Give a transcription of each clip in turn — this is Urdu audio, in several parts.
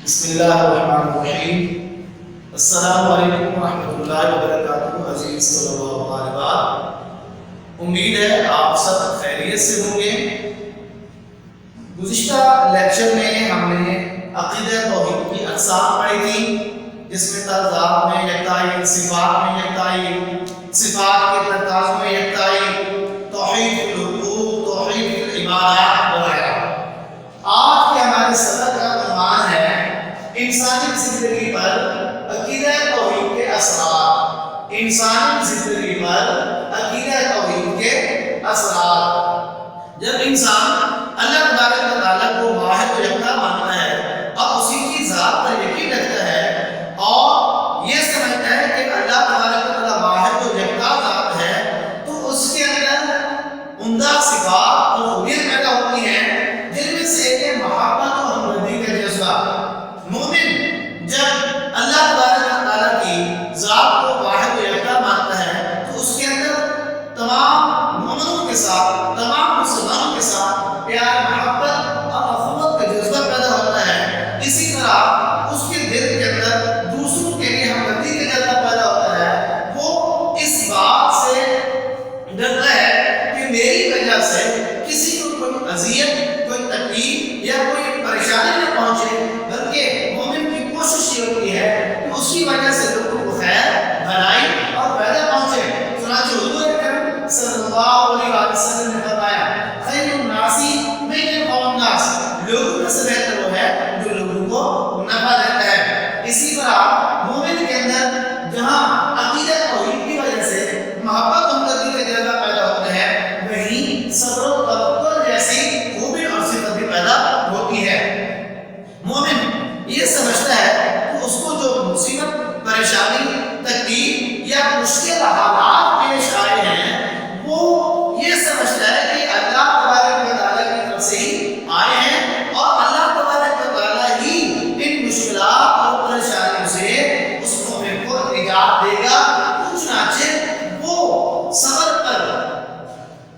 بسم اللہ الرحمن الرحیم۔ السلام علیکم ورحمۃ اللہ وبرکاتہ۔ عزیز طلباء و طالبات، امید ہے آپ سب خیریت سے ہوں گے۔ گزشتہ لیکچر میں ہم نے عقیدہ توحید کی اقسام پڑھی تھی، جس میں ذات میں یکتائی، صفات میں یکتائی، صفات کے ترکاز میں یکتائی، توحید الحقوق، توحید العبادات وغیرہ۔ آج کے ہمارے سبق کا عنوان ہے انسانی زندگی پر عقیدہ توحید کے اثرات۔ انسانی زندگی پر عقیدہ توحید کے اثرات۔ جب انسان اللہ تبارک و تعالیٰ کو واحد و یکتا مانتا ہے اور اسی کی ذات پر یقین رکھتا ہے اور یہ سمجھتا ہے کہ اللہ تبارک و تعالیٰ واحد و یکتا ذات ہے، تو اس کے اندر عمدہ صفات اور خوبیاں پیدا ہوتی ہیں، جن میں سے ایک محبت اور ہمدردی کا جذبہ۔ مومن جب اللہ تبارک و تعالیٰ کی ذات کو واحد و یکتا مانتا ہے تو اس کے اندر تمام مومنوں کے ساتھ، تمام مسلمانوں کے ساتھ پیار، محبت اور اخوت کا جذبہ پیدا ہوتا ہے۔ اسی طرح اس کے دل کے اندر دوسروں کے لیے ہمدردی کا جذبہ پیدا ہوتا ہے۔ وہ اس بات سے ڈرتا ہے کہ میری وجہ سے کسی کو کوئی اذیت، کوئی تکلیف یا کوئی پریشانی نہ پہنچے، بلکہ مومن کی کوشش یہ ہوتی ہے کہ اس کی وجہ سے لوگوں کو خیر، بھلائی اور فائدہ پہنچے۔ چنانچہ حضور اکرم صلی اللہ علیہ وسلم نے فرمایا، خیر الناس من قوم الناس، لوگوں میں سے بہتر وہ ہے جو لوگوں کو نفع دیتا ہے۔ اسی طرح مومن کے اندر جہاں عقیدہ توحید کی وجہ سے محبت و ہمدردی کا جذبہ پیدا ہوتا ہے، وہیں صبر و توکل جیسی خوبی اور صفت بھی پیدا ہوتی ہے۔ مومن یہ سمجھتا ہے کہ اس کو جو مصیبت، پریشانی، تکلیف یا مشکل حالات پیش آئے ہیں، وہ یہ سمجھتا ہے کہ اللہ تبارک و تعالیٰ کی طرف سے ہی آئے ہیں اور اللہ تبارک و تعالیٰ ہی ان مشکلات اور پریشانیوں سے اس مومن کو نجات دے گا۔ چنانچہ وہ صبر پر،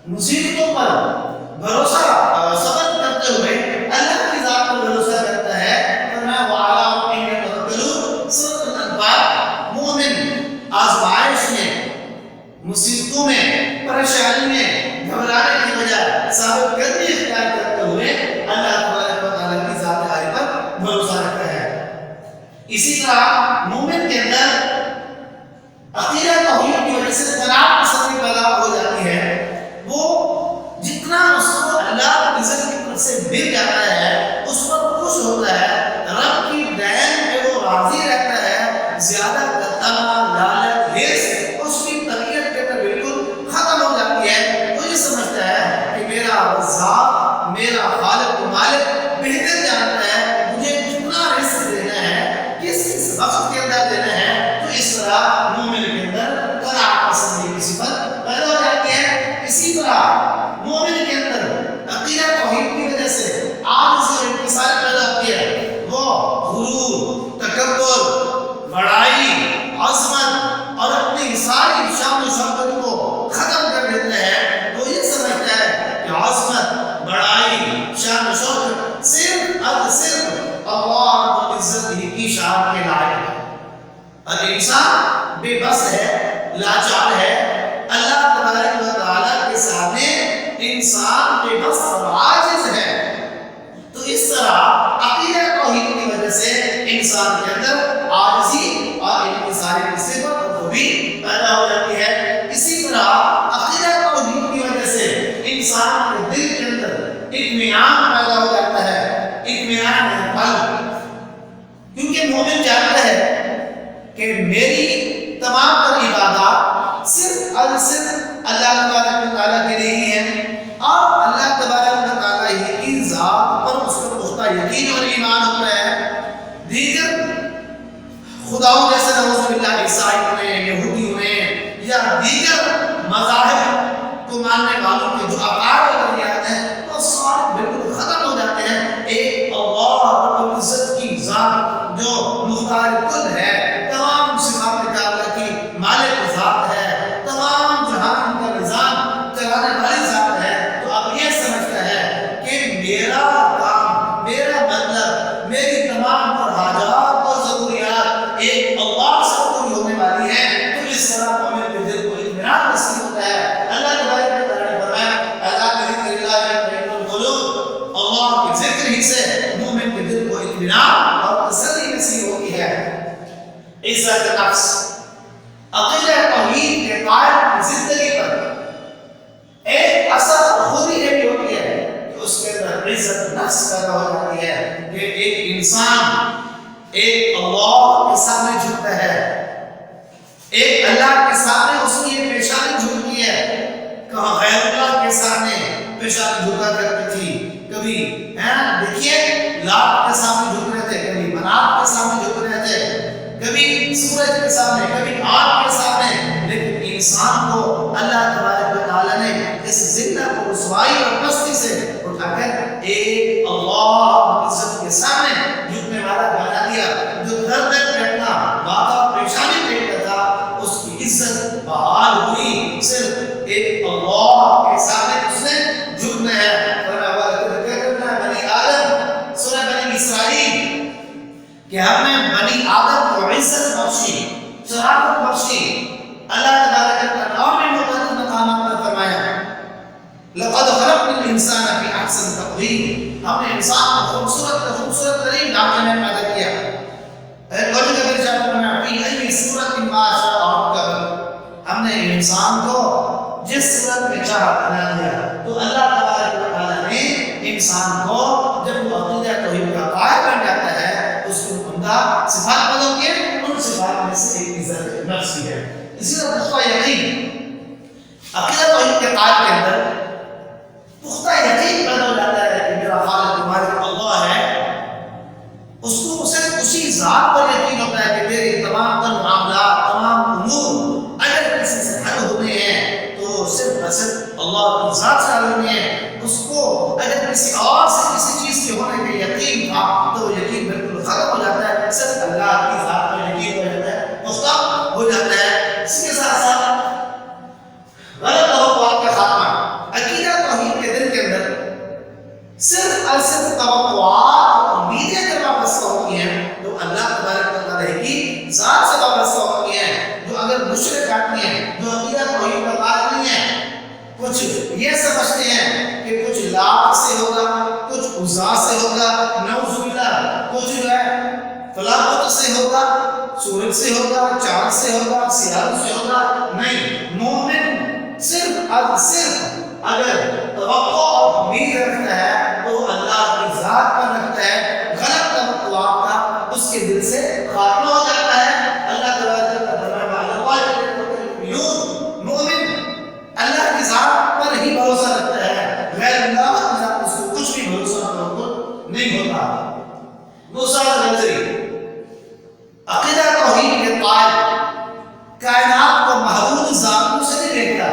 مصیبتوں پر بھروسہ، صبر کرتے ہوئے اللہ کی ذات پر بھروسہ کرتا ہے۔ فرمایا وَعَلَىٰ رَبِّهِمْ يَتَوَكَّلُونَ۔ سورۃ الانفال۔ مومن آزمائش میں، مصیبتوں میں، پریشانی میں گھبرانے کی بجائے ثابت قدمی اختیار کرتے ہوئے اللہ تبارک و تعالیٰ کی ذات الہی پر بھروسہ رکھتا ہے۔ اسی طرح مومن کے اندر عقیدہ توحید کی وجہ سے قناعت پسندی پیدا ہو جاتی ہے۔ وہ جتنا اس کو اللہ کی عزت کی طرف سے مل جاتا ہے، اس پر خوش ہوتا ہے، رب کی دین پہ وہ راضی رہتا ہے۔ زیادہ تمنا، لالچ، ہرس اس کی طبیعت کے اندر بالکل ختم ہو جاتی ہے۔ وہ یہ سمجھتا ہے کہ میرا رزاق، میرا خالق و مالک بہتر جانتا ہے مجھے کتنا رزق دینا ہے، کس وقت کے اندر دینا ہے۔ تو اس طرح مومن کے اندر قناعت پسندی کی صفت پیدا ہو جاتی ہے۔ اسی طرح مومن کے اندر عقیدہ توحید کی وجہ سے عاجزی اور انکسار پیدا ہوتی ہے۔ وہ غرور، تکبر، بڑائی، عظمت اور اپنی ساری شان و شوکت کو ختم کر دیتا ہے۔ وہ یہ سمجھتا ہے کہ عظمت، بڑائی، شان و شوکت صرف اللہ رب العزت ہی کی شان کے لائق ہے۔ اور انسان بے بس ہے، لاچار ہے۔ اللہ تبارک و تعالیٰ کے سامنے انسان بے بس اور عاجز ہے۔ تو اس طرح عقیدہ توحید کی وجہ سے انسان کے اندر عاجزی اور انکساری کی صفت اور خوبی پیدا ہو جاتی ہے۔ اسی طرح عقیدہ توحید کی وجہ سے انسان کے دل کے اندر اطمینان پیدا ہو جاتا ہے۔ اطمینان ہے قلب، کیونکہ مومن جانتا ہے کہ میری تمام تر عبادات صرف اور صرف اللہ تبارک و تعالیٰ کے لیے ہی ہیں، اور اللہ تبارک و تعالیٰ ہی کی ذات پر اس کا پختہ یقین اور ایمان ہوتا ہے۔ دیگر خداؤں جیسے نعوذ باللہ عیسائی ہوئے، یہودی ہوئے یا دیگر مذاہب کو ماننے والوں کے جو عقائد اور بنیاد ہیں، وہ سارے بالکل ختم ہو جاتے ہیں۔ ایک اللہ رب العزت کی ذات جو مختار کل ہے، تمام صفات کاملہ کی مالک ذات ہے، تمام جہان کا نظام چلانے والی ذات ہے، تو اب یہ سمجھتا ہے کہ میرا کام، میرا مطلب، میری تمام اطمینان اور تسلی نصیب ہوتی ہے۔ عزت نفس، عقیدہ توحید کے قائل کی زندگی پر ایک اثر خود ہی یہ ہوتی ہے کہ اس کے اندر عزت نفس پیدا ہو جاتی ہے کہ ایک انسان ایک اللہ کے سامنے جھکتا ہے، ایک اللہ کے سامنے اس کی ایک پیشانی جھکتی ہے۔ کہاں غیر اللہ کے سامنے پیشانی جھکا کرتی تھی، کبھی دیکھیے لات کے سامنے جھک رہے تھے، کبھی منات کے سامنے جھک رہے تھے، کبھی سورج کے سامنے، کبھی آگ کے سامنے، لیکن انسان کو اللہ تبارک و تعالیٰ نے اس ذلت کو رسوائی اور پستی سے اٹھا کر ایک اللہ عزت کے سامنے جھکنے والا بنا دیا۔ جو در در بیٹھنا ماتھا پیشانی پھیرتا تھا اس کی عزت بحال ہوئی، صرف ایک اللہ کے سامنے اس نے جھکنا ہے۔ بنی آدم سورہ بنی اسرائیل کہ ہم نے بنی آدم کو عزت بخشی، شرافت بخشی۔ اللہ تبارک و تعالیٰ اور بھی مختلف مقامات پر فرمایا لقد خلقنا الانسان فی احسن تقویم، ہم نے انسان کو خوبصورت ترین ڈھانچے میں پیدا کیا۔ اور جگہ پر فرمایا فی ای صورت ما شاء رکب، ہم نے انسان کو جس صورت میں چاہا بنا دیا۔ تو اللہ تبارک و تعالیٰ نے انسان کو جب وہ عقیدہ توحید کا قائل بن جاتا ہے اس کو عمدہ صفات پیدا ہوتی ہے، ان صفات میں سے ایک عزت نفس بھی ہے۔ اسی طرح پختہ یقین، عقیدہ توحید کے قائل کے اندر پختہ یقین پیدا ہو جاتا ہے کہ میرا خالق مالک اللہ ہے۔ اس کو صرف اسی ذات پر یقین ہوتا ہے کہ میرے تمام تر معاملات، تمام امور اگر کسی سے حل ہونے ہیں تو صرف اللہ کی ذات سے حل ہونے ہیں۔ اس کو اگر کسی اور سے کسی چیز کے ہونے کا یقین تھا تو وہ یقین بالکل ختم ہو جاتا ہے، صرف اللہ کی ذات پر یقین ہو جاتا ہے، پختہ ہو جاتا ہے۔ اس کے ساتھ ساتھ غلط توقعات کا خاتمہ، عقیدہ توحید کے دل کے اندر صرف اور صرف توقعات اور امیدیں جب وابستہ ہوتی ہیں تو اللہ تبارک و تعالیٰ کی ذات سے وابستہ ہوتی ہیں۔ جو اگر مشرک آدمی ہیں، جو عقیدہ توحید کا قائل نہیں ہے، کچھ یہ سمجھتے ہیں کہ کچھ لات سے ہوگا، کچھ عزا سے ہوگا، نعوذ باللہ، کچھ جو ہے فلاں بت سے ہوگا، سورج سے ہوگا، چاند سے ہوگا، سیاروں سے ہوگا۔ نہیں، مومن صرف اگر توقع اور امید رکھتا ہے تو اللہ کی ذات پر رکھتا ہے، غلط توقعات کا اس کے دل سے خاتمہ ہو جاتا ہے۔ اللہ تبارک و تعالیٰ مومن اللہ کی ذات پر ہی بھروسہ رکھتا ہے، غیر اللہ کی ذات اس کو کچھ بھی بھروسہ نہیں ہوتا۔ موسیٰ الغزری عقیدہ توحید کے قائل کائنات کو محدود ذاتوں سے نہیں دیکھتا،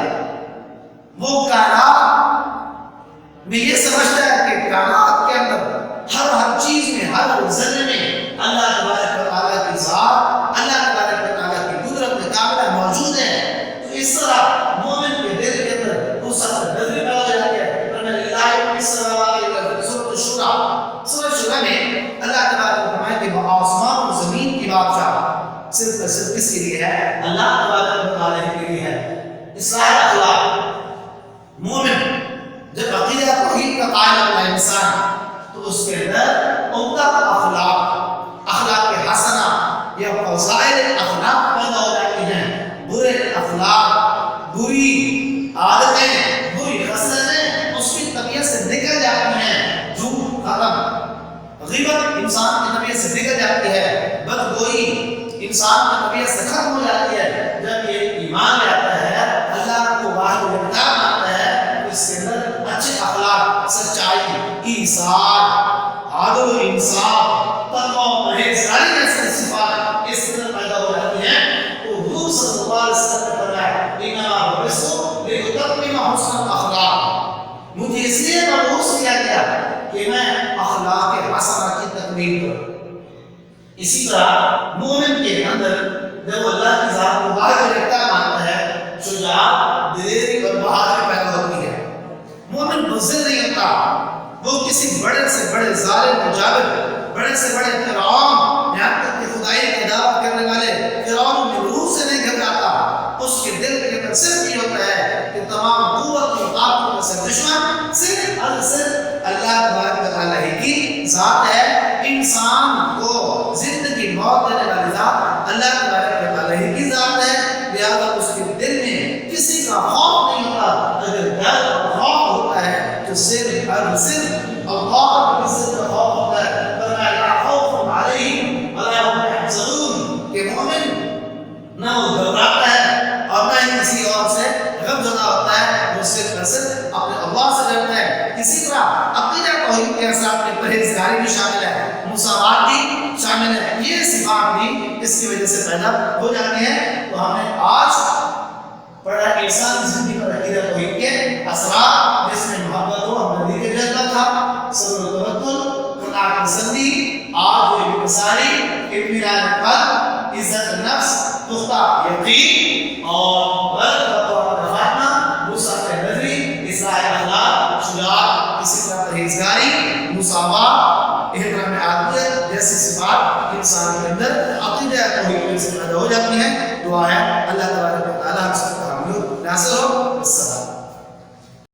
وہ کائنات میں یہ سمجھتا ہے کہ کائنات کے اندر ہر چیز میں، ہر ذرے میں اللہ تبارک و تعالیٰ کی ذات، اللہ تبارک و تعالیٰ کی قدرت کاملہ موجود ہے۔ تو اس طرح مومن کے دل کے اندر وہ سب نظری پیدا ہو جاتی ہے۔ سورۃ شورى میں اللہ تبارک و تعالیٰ کے آسمان اور زمین کی بادشاہ صرف کس کے لیے ہے؟ اللہ تبارک و تعالیٰ کے لیے ہے۔ اصلاح اخلاق، مومن جب عقیدہ توحید کا قائل ہوتا ہے انسان تو اس کے اندر عمدہ اخلاق حسنہ یا فضائل اخلاق پیدا ہو جاتی ہیں۔ برے اخلاق، بری عادتیں، بری خصلتیں اس کی طبیعت سے نکل جاتی ہیں۔ جھوٹ ختم، غیبت انسان کی طبیعت سے نکل جاتی ہے، بدگوئی انسان کی طبیعت سے ختم ہو جاتی ہے۔ جب یہ ایمان لاتا ہے، اللہ کو واحد یکتا مانتا ہے، تو اس کے اندر اچھے اخلاق، سچائی، ایثار، عدل و انصاف، تقویٰ و پرہیزگاری جیسی صفات اس کے اندر پیدا ہو جاتی ہیں۔ تو حضور صلی اللہ علیہ وسلم نے فرمایا انما بعثت لاتمم حسن الاخلاق، مجھے اس لیے مبعوث کیا گیا کہ میں اخلاق حسنہ کی تکمیل کروں۔ اسی طرح مومن کے اندر جب اللہ کی ذات کو واحد یکتا مانتا ہے، شجاعت، دلیری اور بہادری پیدا ہوتی ہے۔ مومن بزدل نہیں ہوتا، وہ کسی بڑے سے بڑے ظالم و جابر، بڑے سے بڑے فرعون، یہاں تک کہ خدائی کی دعوت کرنے والے فرعون کی روح سے نہیں گھبراتا۔ اس کے دل کے اندر صرف یہ ہوتا ہے کہ تمام قوت و طاقت سے دشمن صرف اللہ تبارک و تعالیٰ کی ذات ہے۔ انسان کو زندگی موت دینے والی ذات اللہ تبارک و تعالیٰ کی ذات ہے، لہذا اس کے دل میں کسی کا خوف نہیں ہوتا۔ اگر ڈر اور خوف ہوتا ہے تو صرف اور صرف اللہ کی عزت کا خوف ہوتا ہے۔ فرمایا لا خوف علیہم ولا هم يحزنون کہ مومن نہ وہ گھبراتا ہے اور نہ ہی کسی اور سے غم زدہ ہوتا ہے، وہ صرف اور صرف اپنے اللہ سے ڈرتا ہے۔ اسی طرح عقیدہ توحید کے اثرات میں پرہیزگاری بھی شامل ہے، مساوات بھی شامل ہے، یہ صفات بھی اس کی وجہ سے پیدا ہو جاتی ہیں۔ تو ہم نے آج پڑھا انسان کی زندگی پر عقیدہ توحید کے اثرات، جس میں محبت و ہمدردی کا جذبہ تھا، صبر و توکل، قناعت پسندی، عاجز و انکساری، اطمینان قلب، عزت نفس، پختہ یقین اور رغبت و خاتمہ، وسعت نظری، اصلاح اخلاق، شجاعت، اسی طرح پرہیزگاری، مساوات، احترام عادت جیسی صفات انسان کے اندر عقیدہ توحید سے پیدا ہو جاتی ہیں۔ دعا ہے اللہ تبارک و تعالیٰ ہم سب کا حامی و ناصر ہو۔ السلام۔